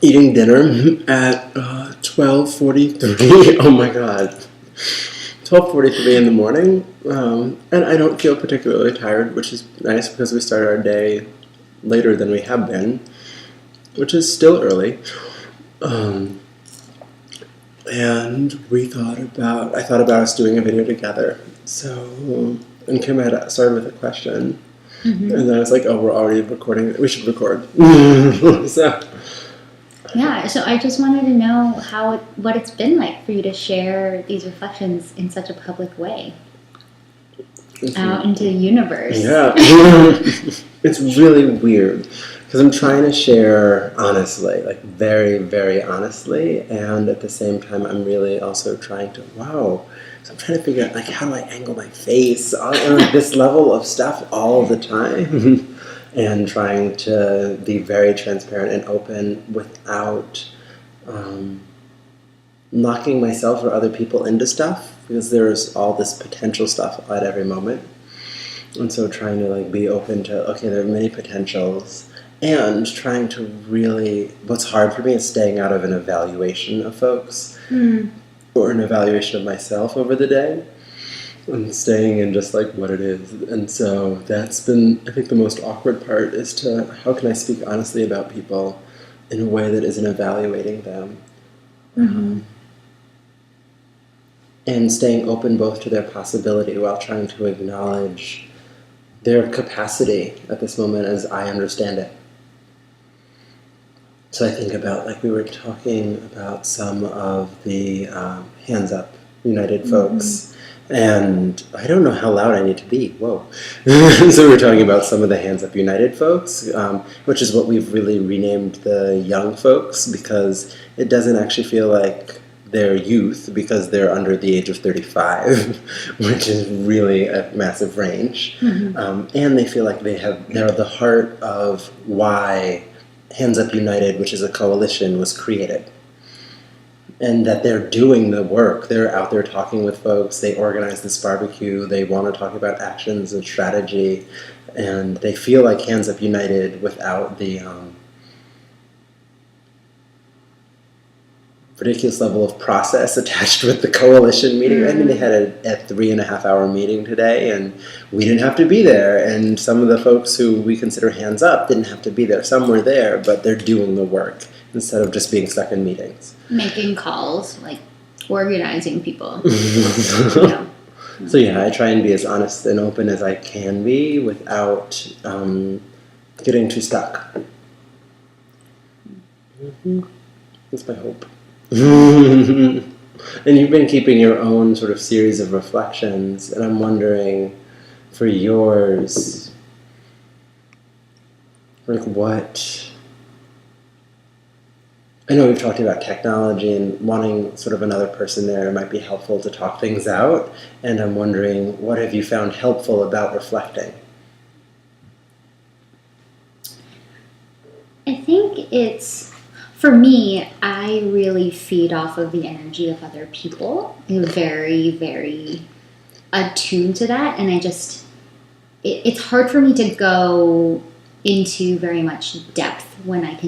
eating dinner at 12:43. Oh my god. 12:43 in the morning. And I don't feel particularly tired, which is nice because we started our day later than we have been, which is still early. And I thought about us doing a video together. So, and Kim had started with a question. Mm-hmm. And then I was like, oh, we're already recording. We should record. Yeah, so I just wanted to know what it's been like for you to share these reflections in such a public way out into the universe. Yeah. It's really weird because I'm trying to share honestly, like very, very honestly, and at the same time I'm really also trying to, so I'm trying to figure out like how do I angle my face on this level of stuff all the time. And trying to be very transparent and open without locking myself or other people into stuff, because there's all this potential stuff at every moment. And so trying to like be open to, okay, there are many potentials, and trying to really, what's hard for me is staying out of an evaluation of folks or an evaluation of myself over the day. And staying in just like what it is. And so that's been, I think, the most awkward part is to how can I speak honestly about people in a way that isn't evaluating them. Mm-hmm. And staying open both to their possibility while trying to acknowledge their capacity at this moment as I understand it. So I think about, like we were talking about some of the Hands Up United folks. And I don't know how loud I need to be. Whoa. So we're talking about some of the Hands Up United folks, which is what we've really renamed the young folks, because it doesn't actually feel like they're youth because they're under the age of 35, which is really a massive range. Mm-hmm. And they feel like they're the heart of why Hands Up United, which is a coalition, was created. And that they're doing the work. They're out there talking with folks. They organize this barbecue. They want to talk about actions and strategy. And they feel like Hands Up United without the ridiculous level of process attached with the coalition meeting. I mean, they had a 3.5-hour meeting today, and we didn't have to be there. And some of the folks who we consider hands up didn't have to be there. Some were there, but they're doing the work instead of just being stuck in meetings. Making calls, like organizing people. So yeah, I try and be as honest and open as I can be without getting too stuck. Mm-hmm. That's my hope. And you've been keeping your own sort of series of reflections, and I'm wondering, for yours, like what... I know we've talked about technology and wanting sort of another person there might be helpful to talk things out, and I'm wondering, what have you found helpful about reflecting? I think it's, for me, I really feed off of the energy of other people. I'm very, very attuned to that, and it's hard for me to go into very much depth when I'm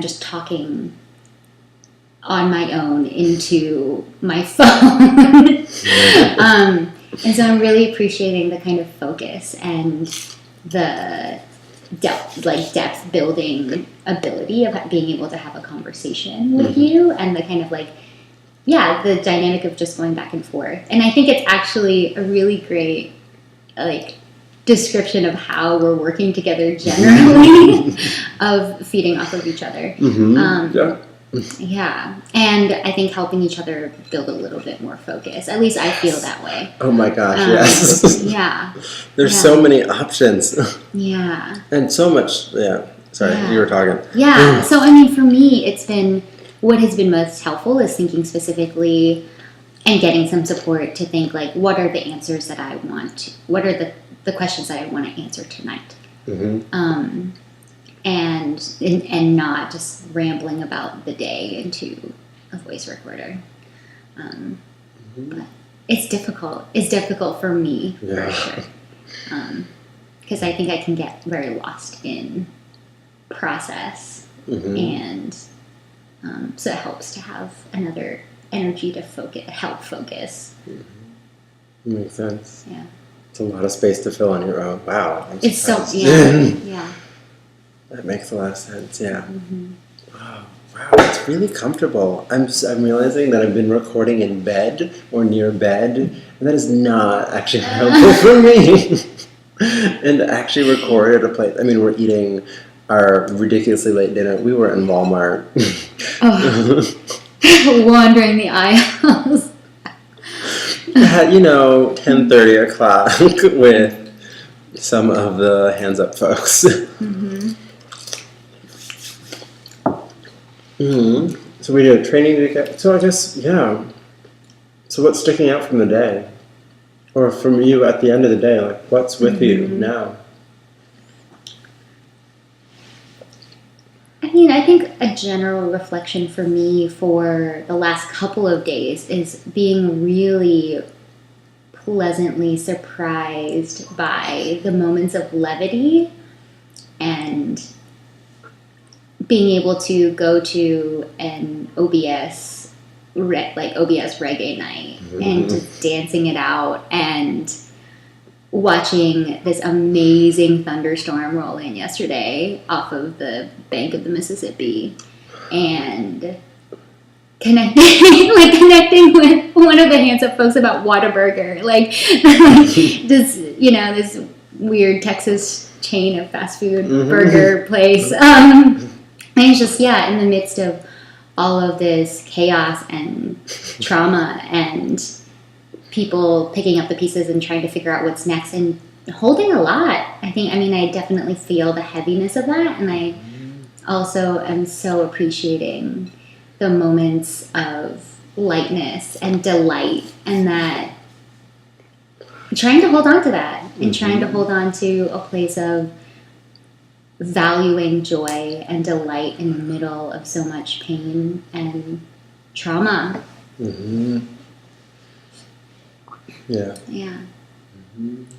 just talking on my own into my phone. And so I'm really appreciating the kind of focus and the depth building ability of being able to have a conversation with you, and the kind of the dynamic of just going back and forth. And I think it's actually a really great description of how we're working together generally, of feeding off of each other. Yeah, and I think helping each other build a little bit more focus. At least I feel that way. Oh my gosh, yes. Yeah. There's so many options. Yeah. And so much, Sorry, you were talking. Yeah, so I mean, for me, what has been most helpful is thinking specifically and getting some support to think, what are the answers that I want? What are the questions that I want to answer tonight? Mm-hmm. And not just rambling about the day into a voice recorder. But it's difficult. It's difficult for me, for sure. Because I think I can get very lost in process and so it helps to have another energy to help focus. Makes sense. Yeah. It's a lot of space to fill on your own. Wow. It's so, yeah. That makes a lot of sense, yeah. Wow, it's really comfortable. I'm realizing that I've been recording in bed or near bed, and that is not actually helpful for me. And to actually record at a place, I mean, we're eating our ridiculously late dinner. We were in Walmart. Wandering the aisles. At, 10:30 o'clock with some of the Hands Up folks. So we did a training together. So I guess, yeah. So what's sticking out from the day? Or from you at the end of the day? Like, what's with you now? I mean, I think a general reflection for me for the last couple of days is being really pleasantly surprised by the moments of levity and being able to go to an OBS reggae night and just dancing it out and watching this amazing thunderstorm roll in yesterday off of the bank of the Mississippi and connecting with one of the Hands Up folks about Whataburger, this weird Texas chain of fast food burger place. And it's just, in the midst of all of this chaos and trauma and people picking up the pieces and trying to figure out what's next and holding a lot. I definitely feel the heaviness of that. And I also am so appreciating the moments of lightness and delight and that trying to hold on to that and trying to hold on to a place of valuing joy and delight in the middle of so much pain and trauma. Yeah. Yeah.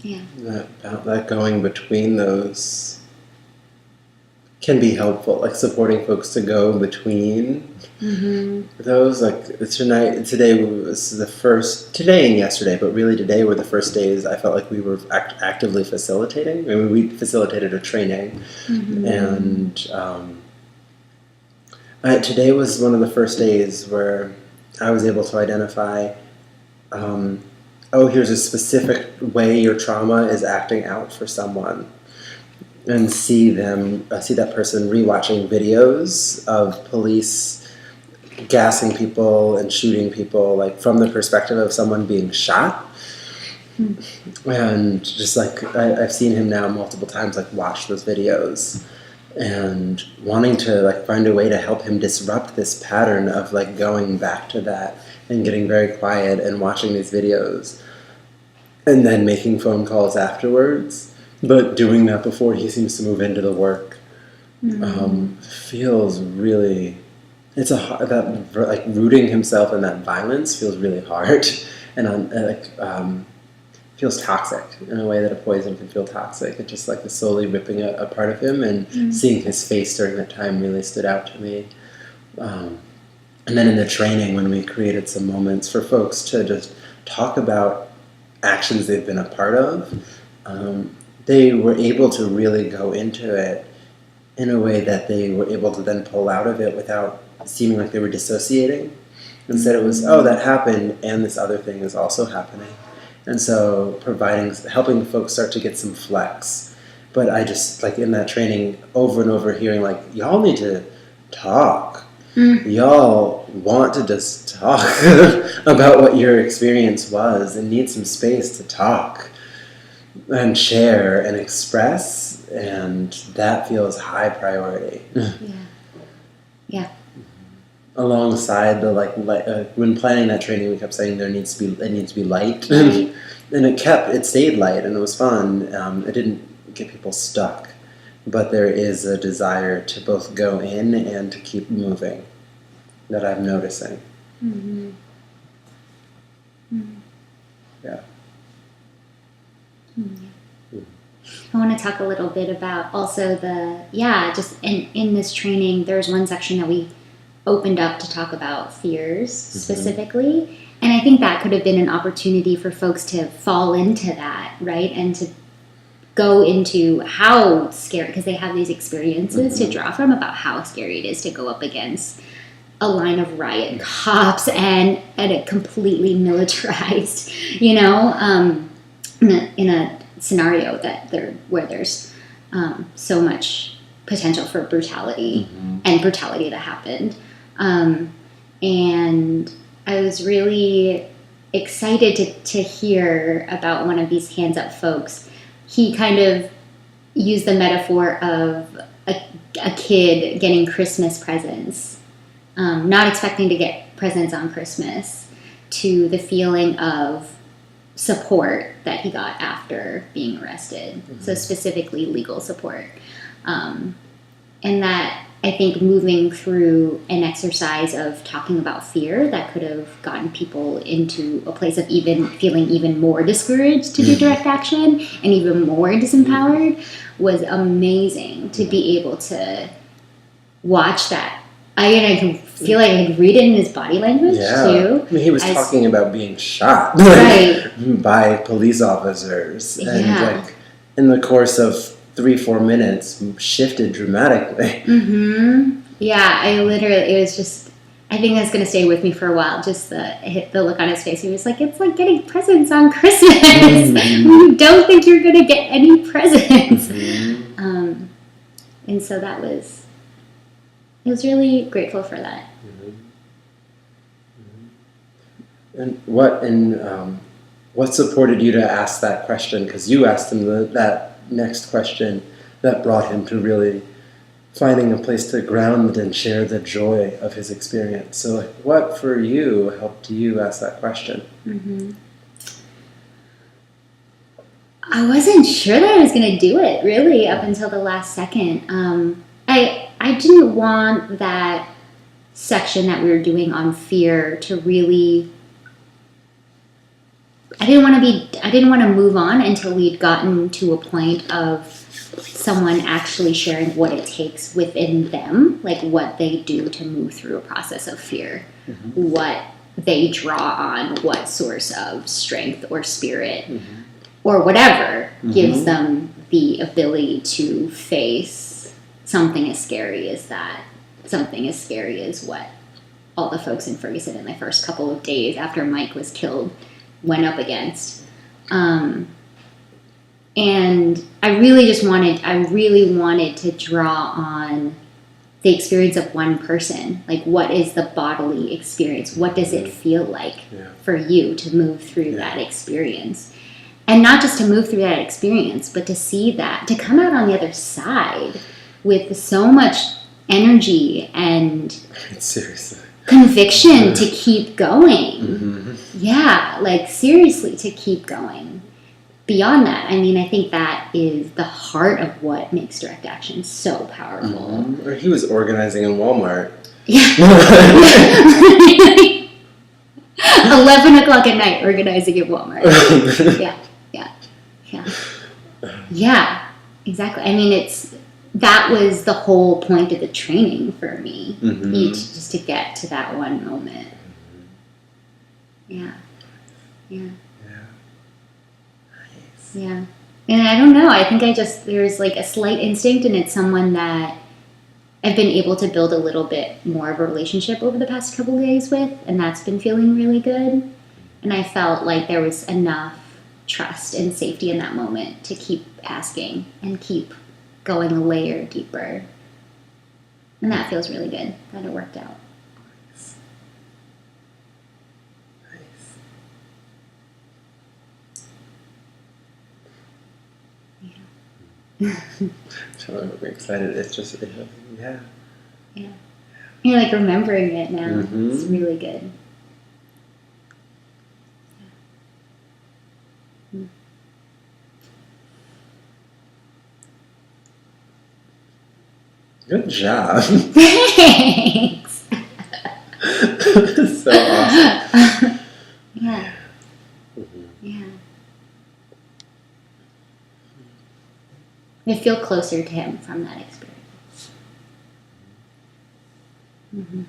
Yeah. That going between those can be helpful, like supporting folks to go between those. Like today and yesterday, but really today were the first days I felt like we were actively facilitating. I mean, we facilitated a training, and today was one of the first days where I was able to identify, here's a specific way your trauma is acting out for someone. And see that person rewatching videos of police gassing people and shooting people, like from the perspective of someone being shot. And just I've seen him now multiple times, watch those videos and wanting to find a way to help him disrupt this pattern of going back to that and getting very quiet and watching these videos and then making phone calls afterwards. But doing that before he seems to move into the work feels really. It's rooting himself in that violence feels really hard, and feels toxic in a way that a poison can feel toxic. It just slowly ripping a part of him, and seeing his face during that time really stood out to me. And then in the training, when we created some moments for folks to just talk about actions they've been a part of. They were able to really go into it in a way that they were able to then pull out of it without seeming like they were dissociating. Instead it was, that happened and this other thing is also happening. And so helping folks start to get some flex. But I just, in that training, over and over hearing, y'all need to talk. Y'all want to just talk about what your experience was and need some space to talk and share and express, and that feels high priority. Yeah. Alongside the when planning that training, we kept saying it needs to be light, and it stayed light, and it was fun. It didn't get people stuck, but there is a desire to both go in and to keep moving that I'm noticing. Yeah. I want to talk a little bit about also just in this training, there's one section that we opened up to talk about fears specifically. And I think that could have been an opportunity for folks to fall into that, right? And to go into how scary, because they have these experiences to draw from about how scary it is to go up against a line of riot cops and a completely militarized, in a scenario where there's so much potential for brutality and brutality that happened. And I was really excited to hear about one of these hands up folks. He kind of used the metaphor of a kid getting Christmas presents, not expecting to get presents on Christmas, to the feeling of support that he got after being arrested. So specifically legal support. And that I think moving through an exercise of talking about fear that could have gotten people into a place of even feeling even more discouraged to do direct action and even more disempowered was amazing to be able to watch that. I can feel like I could read it in his body language too. I mean, he was talking about being shot by police officers, and like in the course of 3-4 minutes, shifted dramatically. Yeah, it was just. I think that's going to stay with me for a while. Just the look on his face. He was like, "It's like getting presents on Christmas. You don't think you're going to get any presents." And so that was. I was really grateful for that. And what supported you to ask that question? Because you asked him that next question that brought him to really finding a place to ground and share the joy of his experience. So, like, what for you helped you ask that question? I wasn't sure that I was going to do it, really, up until the last second. I didn't want that section that we were doing on fear to really. I didn't want to move on until we'd gotten to a point of someone actually sharing what it takes within them, like what they do to move through a process of fear, what they draw on, what source of strength or spirit or whatever gives them the ability to face something as scary as that, something as scary as what all the folks in Ferguson in the first couple of days after Mike was killed went up against. And I really wanted to draw on the experience of one person. Like, what is the bodily experience? What does it feel like for you to move through that experience? And not just to move through that experience, but to see that, to come out on the other side with so much energy and conviction to keep going. Yeah, like seriously to keep going. Beyond that, I mean, I think that is the heart of what makes direct action so powerful. Or he was organizing in Walmart. Yeah. 11 o'clock at night organizing at Walmart. Yeah, exactly. I mean, that was the whole point of the training for me, just to get to that one moment. Yeah. And I don't know, I think there's like a slight instinct, and it's someone that I've been able to build a little bit more of a relationship over the past couple of days with, and that's been feeling really good. And I felt like there was enough trust and safety in that moment to keep asking and keep going a layer deeper. And that feels really good that it worked out. So I'm excited. It's just, Yeah. You're like remembering it now. It's really good. Good job. Thanks. So awesome. Yeah. I feel closer to him from that experience. Mm-hmm.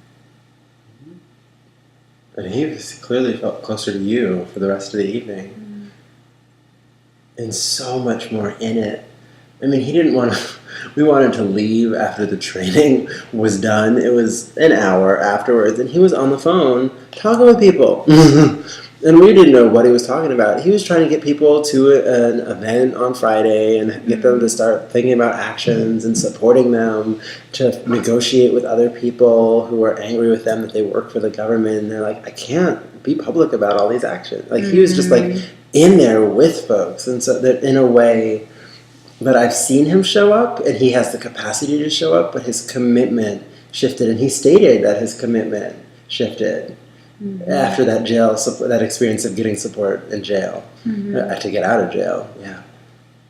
And he clearly felt closer to you for the rest of the evening. Mm-hmm. And so much more in it. I mean, he didn't want to... We wanted to leave after the training was done. It was an hour afterwards, and he was on the phone talking with people. And we didn't know what he was talking about. He was trying to get people to an event on Friday and get them to start thinking about actions and supporting them, to negotiate with other people who were angry with them that they work for the government. And they're like, I can't be public about all these actions. Like, he was just like in there with folks. And so that in a way that I've seen him show up, and he has the capacity to show up, but his commitment shifted. And he stated that his commitment shifted. After that that experience of getting support in jail, to get out of jail,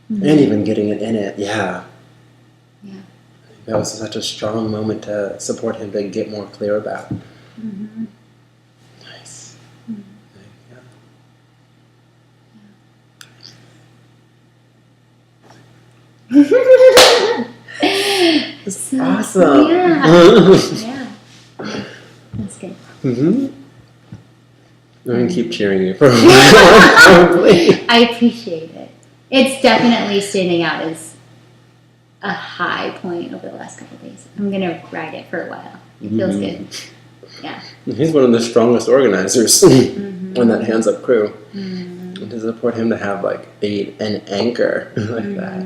and even getting it in it, that was such a strong moment to support him to get more clear about. Nice. It's awesome. Yeah. That's good. I'm going to keep cheering you for a while, probably. I appreciate it. It's definitely standing out as a high point over the last couple of days. I'm going to ride it for a while. It feels good. Yeah. He's one of the strongest organizers on that Hands Up crew. And to support him to have like an anchor like that,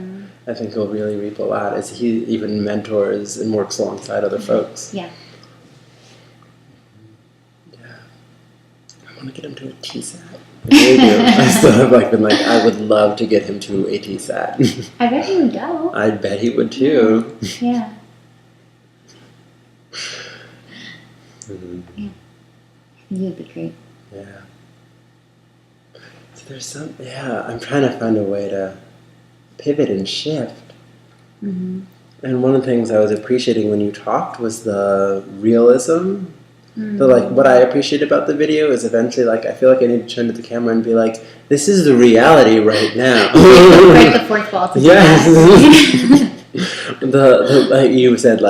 I think he'll really reap a lot as he even mentors and works alongside other folks. Yeah. I want to get him to a TSAT. I really do. I still have been like, I would love to get him to a TSAT. I bet he would go. I bet he would too. Yeah. Yeah. He would be great. Yeah. So there's I'm trying to find a way to pivot and shift. And one of the things I was appreciating when you talked was the realism. So what I appreciate about the video is eventually I feel like I need to turn to the camera and be like, this is the reality right now. Break the fourth wall. Yes. Like you said,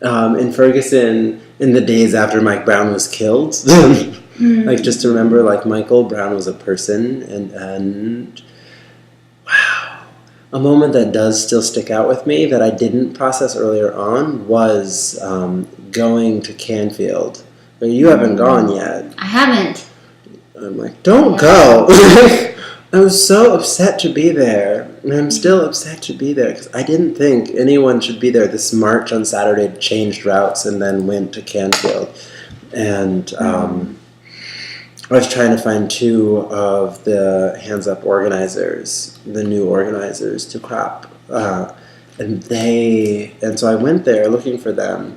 in Ferguson, in the days after Mike Brown was killed, just to remember, Michael Brown was a person, and wow, a moment that does still stick out with me that I didn't process earlier on was going to Canfield. You haven't gone yet. I haven't. I'm like, don't go. I was so upset to be there, and I'm still upset to be there because I didn't think anyone should be there. This march on Saturday changed routes and then went to Canfield, and I was trying to find two of the Hands Up organizers, the new organizers to CROP, and so I went there looking for them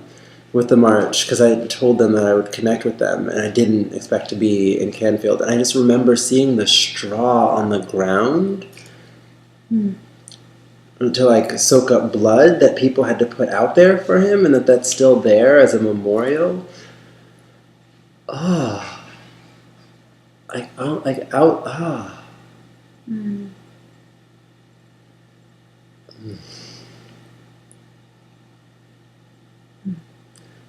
with the march because I told them that I would connect with them, and I didn't expect to be in Canfield. And I just remember seeing the straw on the ground to soak up blood that people had to put out there for him, and that's still there as a memorial.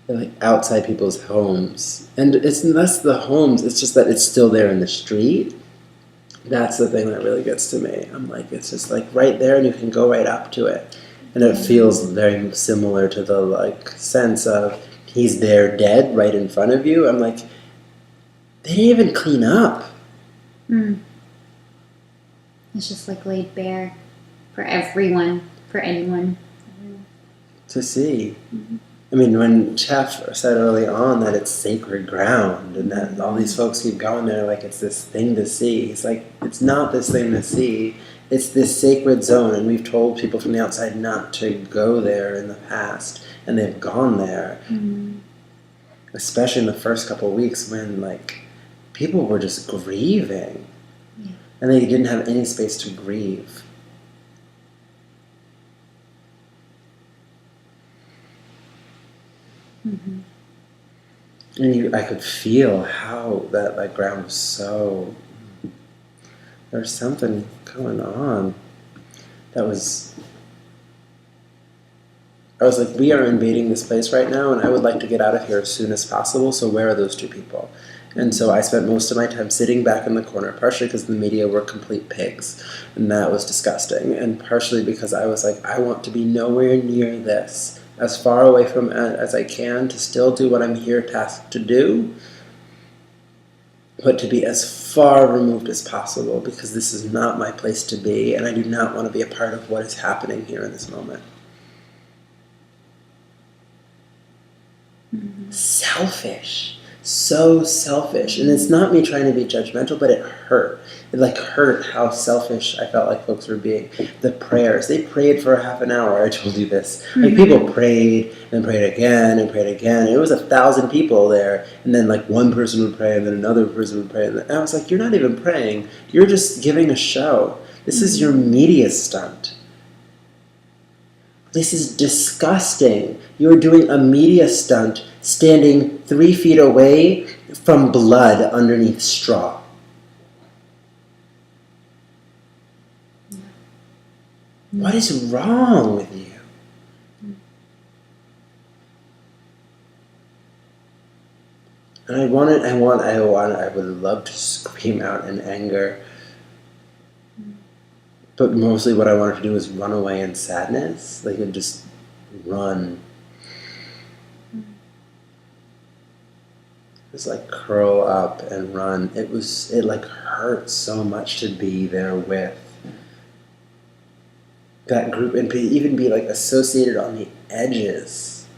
They're outside people's homes, and it's less the homes, it's just that it's still there in the street. That's the thing that really gets to me. I'm like, it's just right there, and you can go right up to it, and it feels very similar to the sense of he's there dead right in front of you. I'm like, they didn't even clean up. It's just laid bare for everyone, for anyone to see. I mean, when Chef said early on that it's sacred ground and that all these folks keep going there it's this thing to see, he's like, it's not this thing to see, it's this sacred zone, and we've told people from the outside not to go there in the past, and they've gone there. Especially in the first couple of weeks when people were just grieving, and they didn't have any space to grieve. And I could feel how that ground was so... There's something going on that was I was like, we are invading this place right now, and I would like to get out of here as soon as possible, so where are those two people? And so I spent most of my time sitting back in the corner, partially because the media were complete pigs, and that was disgusting, and partially because I was like, I want to be nowhere near this, as far away from it as I can, to still do what I'm here tasked to do, but to be as far removed as possible, because this is not my place to be, and I do not want to be a part of what is happening here in this moment. Selfish. So selfish. And it's not me trying to be judgmental, but it hurt. It hurt how selfish I felt like folks were being. The prayers. They prayed for half an hour. I told you this. People prayed and prayed again and prayed again. And it was 1,000 people there. And then one person would pray and then another person would pray. And I was like, you're not even praying. You're just giving a show. This is your media stunt. This is disgusting. You're doing a media stunt standing 3 feet away from blood underneath straw. What is wrong with you? And I would love to scream out in anger. But mostly what I wanted to do was run away in sadness. And just run. Just curl up and run. It hurt so much to be there with that group and even be associated on the edges.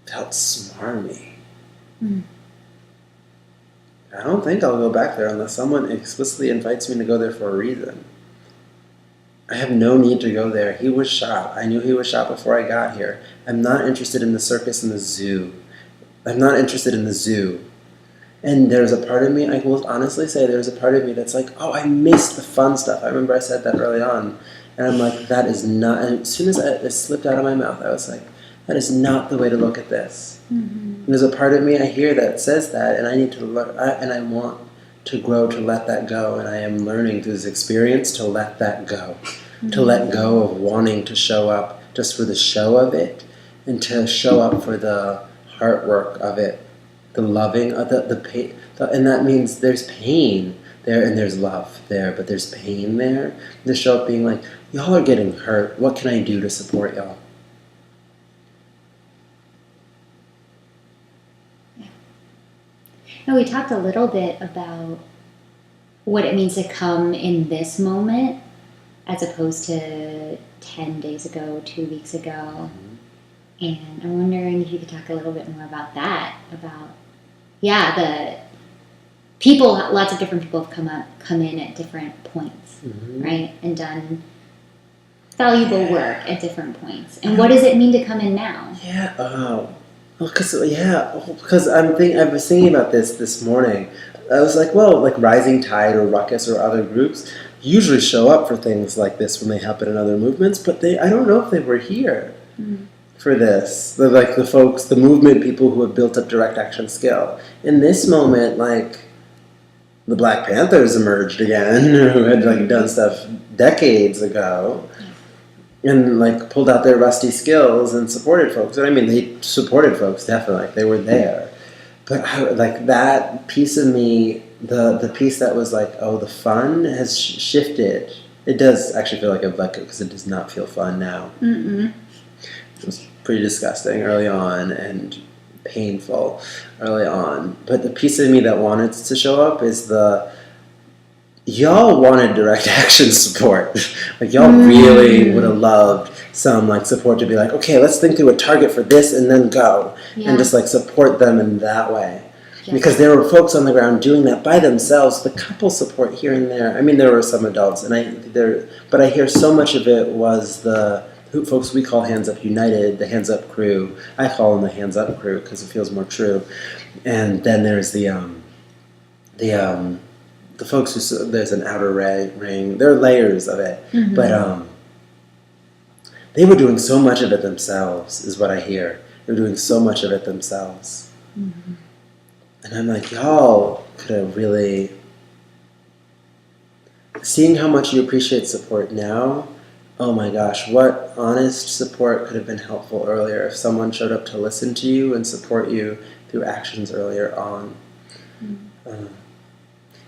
Felt smarmy. I don't think I'll go back there unless someone explicitly invites me to go there for a reason. I have no need to go there. He was shot. I knew he was shot before I got here. I'm not interested in the circus and the zoo. I'm not interested in the zoo. And there's a part of me, I will honestly say, there's a part of me that's like, oh, I missed the fun stuff. I remember I said that early on. And I'm like, that is not, and as soon as it slipped out of my mouth, I was like, that is not the way to look at this. And there's a part of me I hear that says that, and I need to learn, and I want to grow to let that go, and I am learning through this experience to let that go. To let go of wanting to show up just for the show of it, and to show up for the heart work of it, the loving of the pain, and that means there's pain there and there's love there, but there's pain there. To show up being like, y'all are getting hurt. What can I do to support y'all? Now, we talked a little bit about what it means to come in this moment as opposed to 10 days ago, 2 weeks ago. And I'm wondering if you could talk a little bit more about that, about, the people, lots of different people have come in at different points, right? And done valuable work at different points. And what does it mean to come in now? Because I was thinking about this morning. I was like, Rising Tide or Ruckus or other groups usually show up for things like this when they happen in other movements, but I don't know if they were here for this. The folks, the movement people who have built up direct action skill. In this moment, the Black Panthers emerged again, who had done stuff decades ago. And pulled out their rusty skills and supported folks. And I mean, they supported folks, definitely. They were there. But that piece of me, the piece that was the fun has shifted. It does actually feel like I've let go because it does not feel fun now. It was pretty disgusting early on and painful early on. But the piece of me that wanted to show up is y'all wanted direct action support. Y'all really would have loved some support to be okay, let's think through a target for this and then go. And just support them in that way. Yeah. Because there were folks on the ground doing that by themselves. The couple support here and there. I mean, there were some adults, but I hear so much of it was the folks we call Hands Up United, the Hands Up crew. I call them the Hands Up crew because it feels more true. And then there's the folks who, there's an outer ring. There are layers of it, but they were doing so much of it themselves, is what I hear. They were doing so much of it themselves. And I'm like, y'all could have really... Seeing how much you appreciate support now, oh my gosh, what honest support could have been helpful earlier if someone showed up to listen to you and support you through actions earlier on.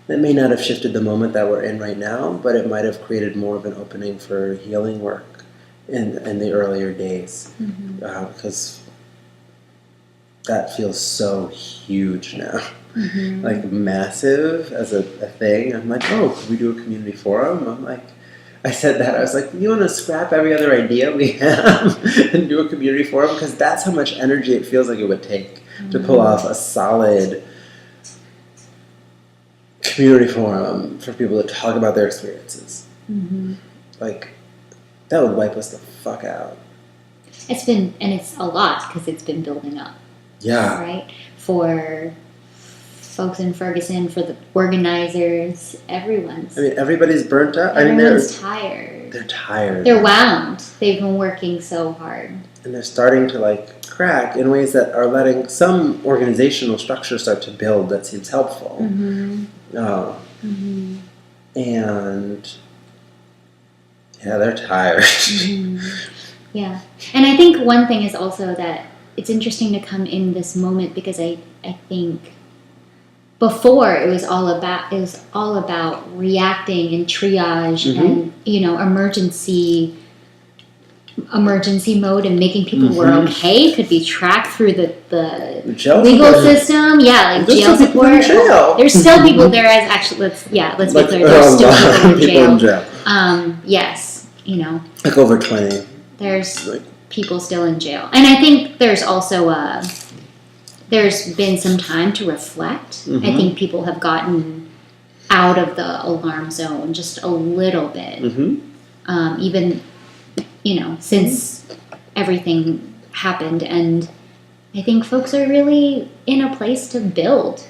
It may not have shifted the moment that we're in right now, but it might have created more of an opening for healing work in the earlier days. Because that feels so huge now. Like massive as a thing. I'm like, oh, could we do a community forum? I'm like, I said that. I was like, you want to scrap every other idea we have and do a community forum? Because that's how much energy it feels like it would take to pull off a solid community forum for people to talk about their experiences. Like, that would wipe us the fuck out. It's a lot because it's been building up. Yeah. Right? For folks in Ferguson, for the organizers, everybody's burnt out. Everyone's tired. They're tired. They're wound. They've been working so hard. And they're starting to, like, crack in ways that are letting some organizational structure start to build that seems helpful. And, yeah, they're tired. Yeah. And I think one thing is also that it's interesting to come in this moment because I think before it was all about reacting and triage and emergency mode and making people were okay could be tracked through the legal system. Yeah, like jail support. There's still people there as actually let's be clear. There's still people in jail. Yes, like over 20. There's people still in jail, and I think there's also there's been some time to reflect. I think people have gotten out of the alarm zone just a little bit, even since everything happened, and I think folks are really in a place to build,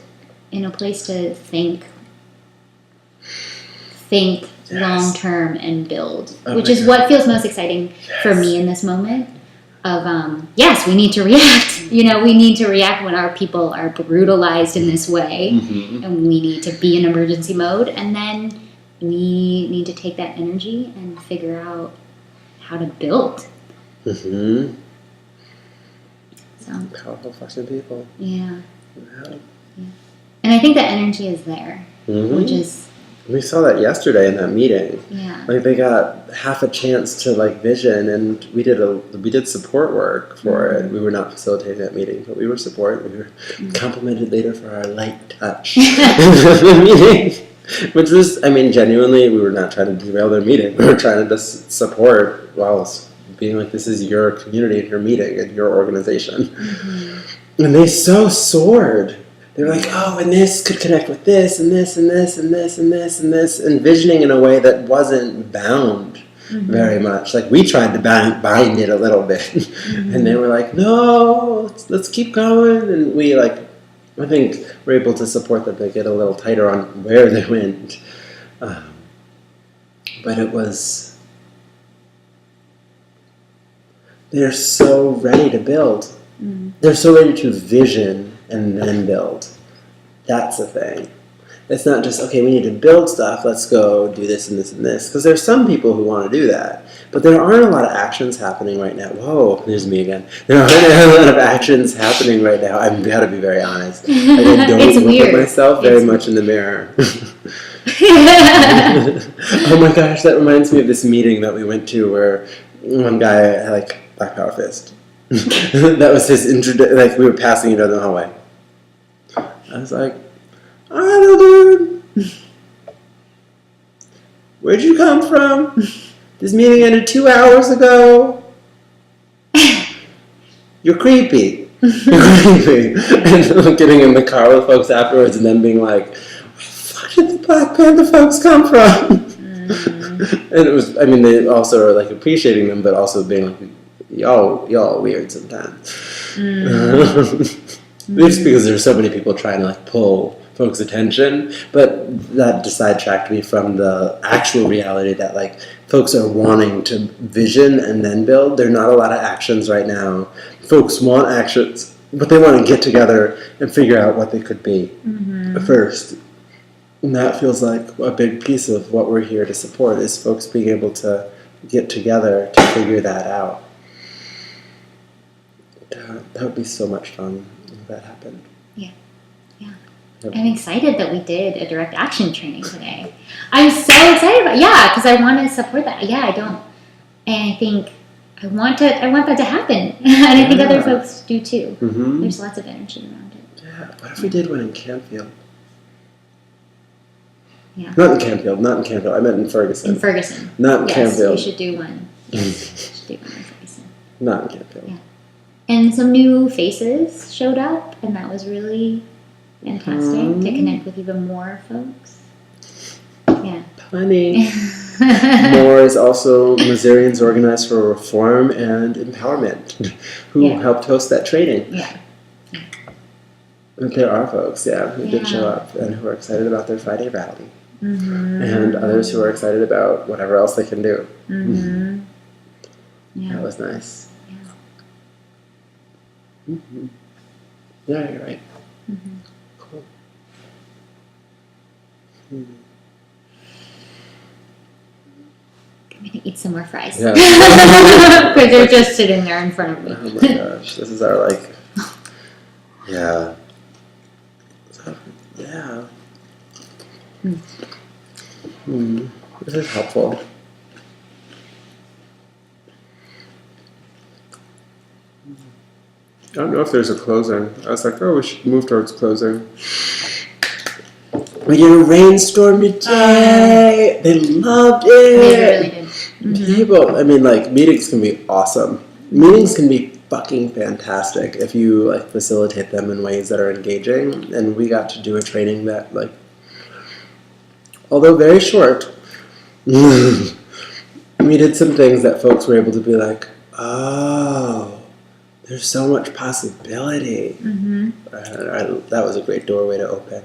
in a place to think long term and build, which is what feels most exciting for me in this moment. Yes, we need to react. We need to react when our people are brutalized in this way, and we need to be in emergency mode, and then we need to take that energy and figure out how to build. So powerful fucking people. Yeah. And I think that energy is there, which is. We saw that yesterday in that meeting. Yeah. Like they got half a chance to vision, and we did support work for it. We were not facilitating that meeting, but we were support. We were complimented later for our light touch in the meeting, which was, genuinely, we were not trying to derail their meeting. We were trying to just support while being like, this is your community and your meeting and your organization. And they so soared. They were like, oh, and this could connect with this, and this, and this, and this, and this, and this, envisioning in a way that wasn't bound very much. Like, we tried to bind it a little bit. And they were like, no, let's keep going. And we, I think we're able to support them to get a little tighter on where they went. But it was... They're so ready to build. They're so ready to vision and then build. That's the thing. It's not just, okay, we need to build stuff, let's go do this and this and this. Because there's some people who want to do that. But there aren't a lot of actions happening right now. Whoa, there's me again. There aren't a lot of actions happening right now. I've got to be very honest. I don't look at myself very much in the mirror. Oh my gosh, that reminds me of this meeting that we went to where one guy had Black Power Fist. That was his we were passing each other in the hallway. I was like, alright, dude. Where'd you come from? This meeting ended 2 hours ago. You're creepy. You're creepy. And getting in the car with folks afterwards and then being like, where the fuck did the Black Panther folks come from? And it was, they also are appreciating them, but also being like, y'all weird sometimes. Just because there's so many people trying to pull folks' attention, but that sidetracked me from the actual reality that folks are wanting to vision and then build. There are not a lot of actions right now. Folks want actions, but they want to get together and figure out what they could be first. And that feels like a big piece of what we're here to support is folks being able to get together to figure that out. That would be so much fun if that happened. Yeah. Yep. I'm excited that we did a direct action training today. I'm so excited about because I want to support that. Yeah, I don't, and I think I want that to happen, and I think other folks do too. Mm-hmm. There's lots of energy around it. Yeah. What if we did one in Canfield? Yeah. Not in Canfield. I meant in Ferguson. In Ferguson. Not in yes, Canfield. we should do one. Yes, we should do one in Ferguson. Not in Canfield. Yeah. And some new faces showed up, and that was really fantastic to connect with even more folks. Yeah. Plenty. More is also Missourians Organized for Reform and Empowerment, who helped host that training. Yeah. There are folks, who did show up and who are excited about their Friday rally. Mm-hmm. And others who are excited about whatever else they can do. Mm-hmm. Yeah. That was nice. Yeah. Mm-hmm. Yeah, you're right. Mm-hmm. Cool. Mm-hmm. I'm gonna eat some more fries. Yeah. Because they're just sitting there in front of me. Oh my gosh, this is our yeah. So, yeah. This is helpful. I don't know if there's a closing. I was like, we should move towards closing. We did a rainstorm today. They loved it. They really did. Mm-hmm. People, meetings can be awesome. Meetings can be fucking fantastic if you facilitate them in ways that are engaging. And we got to do a training that although very short, we did some things that folks were able to be like, oh, there's so much possibility. Mm-hmm. That was a great doorway to open.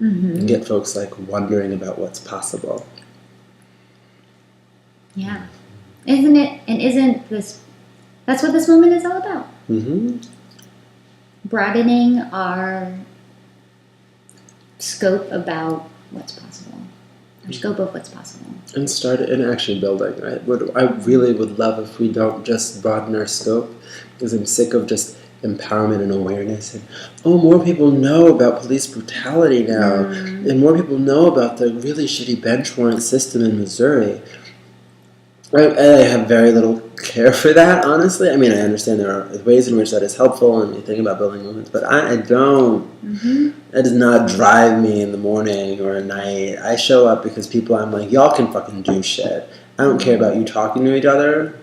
Mm-hmm. And get folks wondering about what's possible. Yeah. Isn't it? And isn't this... That's what this moment is all about. Mm-hmm. Broadening our scope about what's possible. Our scope of what's possible. And start and actually building. I really would love if we don't just broaden our scope, because I'm sick of just empowerment and awareness and more people know about police brutality now, and more people know about the really shitty bench warrant system in Missouri. I have very little care for that, honestly. I understand there are ways in which that is helpful and you think about building movements, but I don't. Mm-hmm. That does not drive me in the morning or at night. I show up because people, I'm like, y'all can fucking do shit. I don't care about you talking to each other.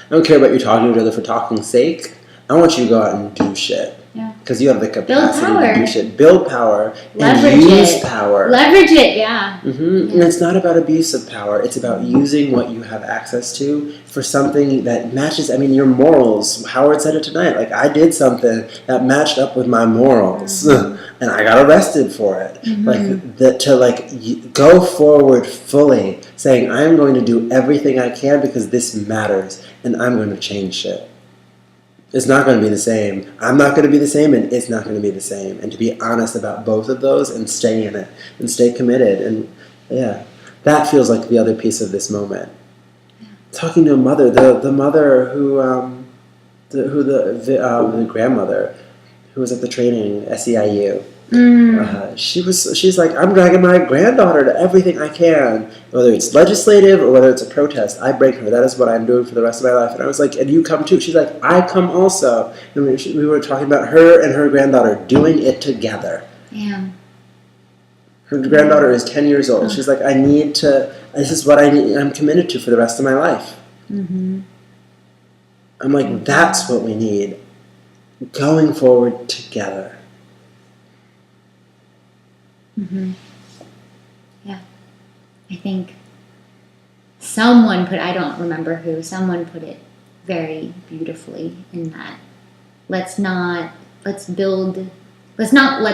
I don't care about you talking to each other for talking's sake. I want you to go out and do shit. Yeah. Because you have the capacity to do shit. Build power. Leverage and use it. power. Leverage it, yeah. Mm-hmm. And it's not about abuse of power. It's about using what you have access to for something that matches. Your morals. Howard said it tonight. I did something that matched up with my morals, and I got arrested for it. Mm-hmm. Go forward fully, saying I'm going to do everything I can because this matters, and I'm going to change shit. It's not going to be the same. I'm not going to be the same, and it's not going to be the same. And to be honest about both of those and stay in it and stay committed. And that feels like the other piece of this moment. Yeah. Talking to a mother, the mother the grandmother who was at the training, SEIU. She's like, I'm dragging my granddaughter to everything I can, whether it's legislative or whether it's a protest. I bring her. That is what I'm doing for the rest of my life. And I was like, and you come too? She's like, I come also. And we were talking about her and her granddaughter doing it together. Yeah. Her granddaughter is 10 years old. She's like, this is what I need. I'm committed to for the rest of my life. Mm-hmm. I'm like, that's what we need. Going forward together. Mm-hmm. Yeah. I think someone I don't remember who, someone put it very beautifully in that let's not let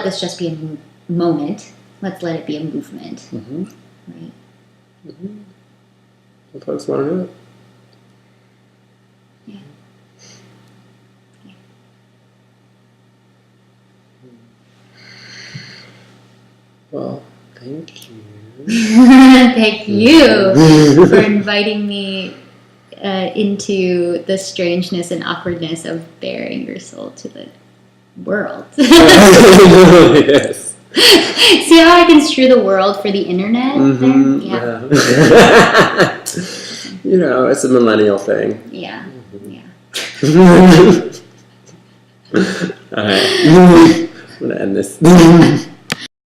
this just be a moment. Let's let it be a movement. Mm-hmm. Right? Mm-hmm. The folks want to do it. Yeah. Yeah. Well, thank you. Thank you for inviting me into the strangeness and awkwardness of bearing your soul to the world. Yes. See how I can strew the world for the internet? Mm-hmm. Yeah. You know, it's a millennial thing. Yeah. Yeah. Alright. I'm gonna end this.